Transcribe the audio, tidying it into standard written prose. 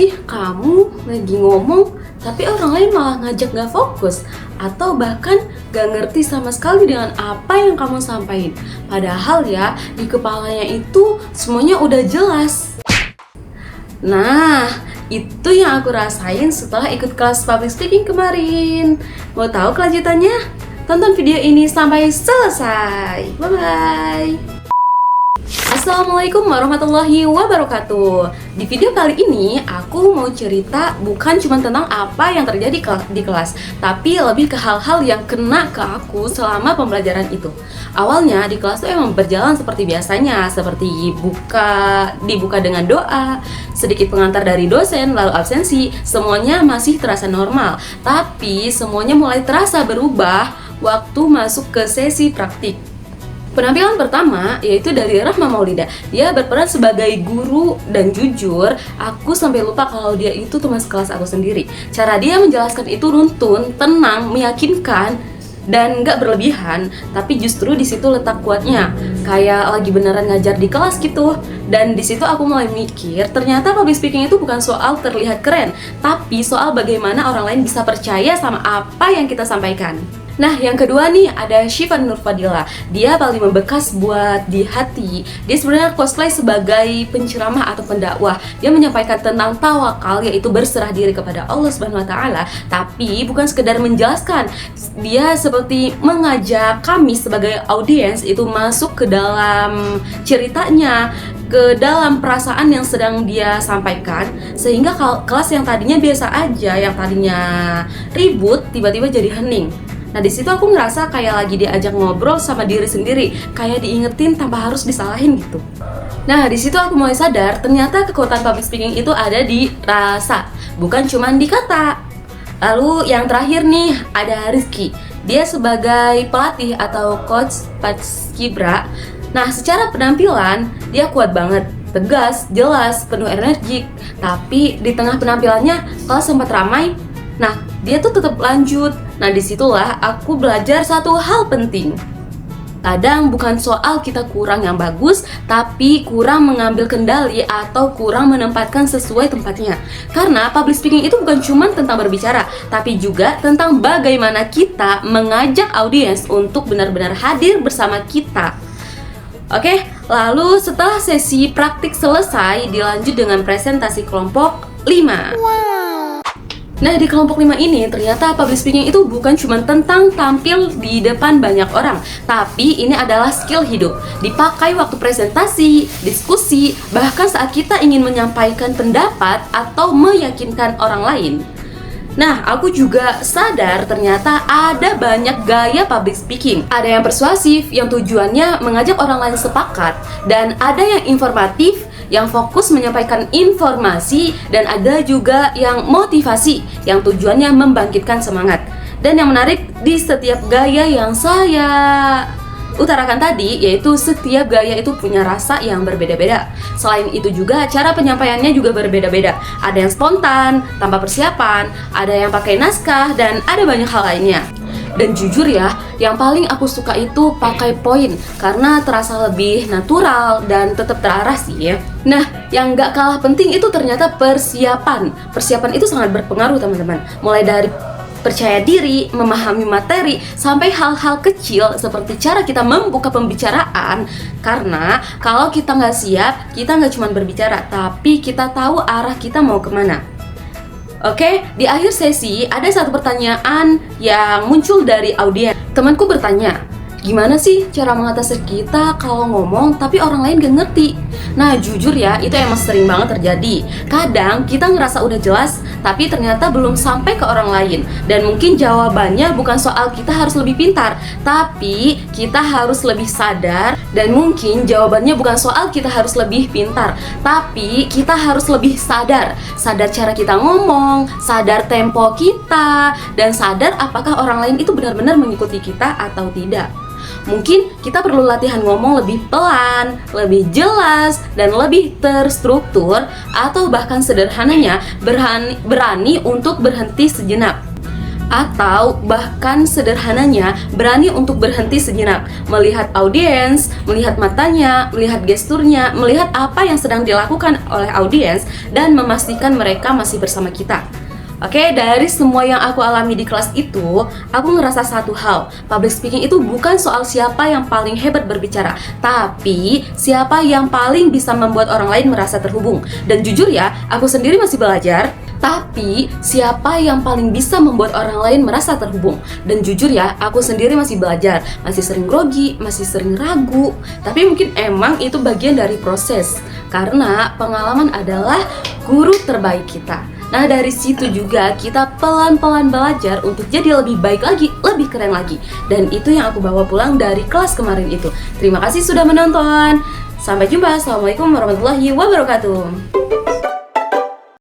sih kamu lagi ngomong tapi orang lain malah ngajak gak fokus atau bahkan gak ngerti sama sekali dengan apa yang kamu sampaikan? Padahal ya di kepalanya itu semuanya udah jelas. Nah, itu yang aku rasain setelah ikut kelas public speaking kemarin. Mau tahu kelanjutannya? Tonton video ini sampai selesai. Bye-bye. Assalamualaikum warahmatullahi wabarakatuh. Di video kali ini aku mau cerita bukan cuma tentang apa yang terjadi di kelas, tapi lebih ke hal-hal yang kena ke aku selama pembelajaran itu. Awalnya di kelas tuh emang berjalan seperti biasanya, seperti dibuka dengan doa, sedikit pengantar dari dosen, lalu absensi, semuanya masih terasa normal. Tapi semuanya mulai terasa berubah waktu masuk ke sesi praktik. Penampilan pertama yaitu dari Rahma Maulida. Dia berperan sebagai guru dan jujur, aku sampai lupa kalau dia itu teman sekelas aku sendiri. Cara dia menjelaskan itu runtun, tenang, meyakinkan, dan nggak berlebihan. Tapi justru di situ letak kuatnya, kayak lagi beneran ngajar di kelas gitu. Dan di situ aku mulai mikir, ternyata public speaking itu bukan soal terlihat keren, tapi soal bagaimana orang lain bisa percaya sama apa yang kita sampaikan. Nah, yang kedua nih ada Syifa Nurfadila. Dia paling membekas buat di hati. Dia sebenarnya cosplay sebagai penceramah atau pendakwah. Dia menyampaikan tentang tawakal, yaitu berserah diri kepada Allah Subhanahu wa taala, tapi bukan sekedar menjelaskan. Dia seperti mengajak kami sebagai audiens itu masuk ke dalam ceritanya, ke dalam perasaan yang sedang dia sampaikan, sehingga kelas yang tadinya biasa aja, yang tadinya ribut, tiba-tiba jadi hening. Nah, di situ aku ngerasa kayak lagi diajak ngobrol sama diri sendiri, kayak diingetin tanpa harus disalahin gitu. Nah, di situ aku mulai sadar ternyata kekuatan public speaking itu ada di rasa, bukan cuma di kata. Lalu yang terakhir nih ada Rizky. Dia sebagai pelatih atau coach paskibra. Nah, secara penampilan dia kuat banget, tegas, jelas, penuh energik. Tapi di tengah penampilannya kelas sempat ramai. Nah, dia tuh tetap lanjut. Nah, disitulah aku belajar satu hal penting. Kadang bukan soal kita kurang yang bagus, tapi kurang mengambil kendali atau kurang menempatkan sesuai tempatnya. Karena public speaking itu bukan cuma tentang berbicara, tapi juga tentang bagaimana kita mengajak audiens untuk benar-benar hadir bersama kita. Oke, lalu setelah sesi praktik selesai, dilanjut dengan presentasi kelompok 5. Nah, di kelompok 5 ini ternyata public speaking itu bukan cuma tentang tampil di depan banyak orang, tapi ini adalah skill hidup. Dipakai waktu presentasi, diskusi, bahkan saat kita ingin menyampaikan pendapat atau meyakinkan orang lain. Nah, aku juga sadar ternyata ada banyak gaya public speaking. Ada yang persuasif, yang tujuannya mengajak orang lain sepakat, dan ada yang informatif, yang fokus menyampaikan informasi, dan ada juga yang motivasi, yang tujuannya membangkitkan semangat. Dan yang menarik di setiap gaya yang saya utarakan tadi, yaitu setiap gaya itu punya rasa yang berbeda-beda. Selain itu juga cara penyampaiannya juga berbeda-beda. Ada yang spontan, tanpa persiapan, ada yang pakai naskah, dan ada banyak hal lainnya. Dan jujur ya, yang paling aku suka itu pakai poin, karena terasa lebih natural dan tetap terarah sih ya. Nah, yang gak kalah penting itu ternyata persiapan. Persiapan itu sangat berpengaruh teman-teman. Mulai dari percaya diri, memahami materi, sampai hal-hal kecil seperti cara kita membuka pembicaraan. Karena kalau kita nggak siap, kita nggak cuma berbicara, tapi kita tahu arah kita mau kemana. Oke, di akhir sesi ada satu pertanyaan yang muncul dari audiens. Temanku bertanya, gimana sih cara mengatasi kita kalau ngomong tapi orang lain gak ngerti? Nah, jujur ya, itu emang sering banget terjadi. Kadang kita ngerasa udah jelas, tapi ternyata belum sampai ke orang lain. Dan mungkin jawabannya bukan soal kita harus lebih pintar, tapi kita harus lebih sadar. Dan mungkin jawabannya bukan soal kita harus lebih pintar, tapi kita harus lebih sadar. Sadar cara kita ngomong, sadar tempo kita, dan sadar apakah orang lain itu benar-benar mengikuti kita atau tidak. Mungkin kita perlu latihan ngomong lebih pelan, lebih jelas, dan lebih terstruktur, atau bahkan sederhananya berani untuk berhenti sejenak. Atau bahkan sederhananya berani untuk berhenti sejenak, melihat audiens, melihat matanya, melihat gesturnya, melihat apa yang sedang dilakukan oleh audiens, dan memastikan mereka masih bersama kita. Oke, dari semua yang aku alami di kelas itu, aku ngerasa satu hal, public speaking itu bukan soal siapa yang paling hebat berbicara, tapi siapa yang paling bisa membuat orang lain merasa terhubung. Dan jujur ya, aku sendiri masih belajar, tapi siapa yang paling bisa membuat orang lain merasa terhubung. Dan jujur ya, aku sendiri masih belajar, masih sering grogi, masih sering ragu. Tapi mungkin emang itu bagian dari proses, karena pengalaman adalah guru terbaik kita. Nah, dari situ juga kita pelan-pelan belajar untuk jadi lebih baik lagi, lebih keren lagi. Dan itu yang aku bawa pulang dari kelas kemarin itu. Terima kasih sudah menonton. Sampai jumpa. Assalamualaikum warahmatullahi wabarakatuh.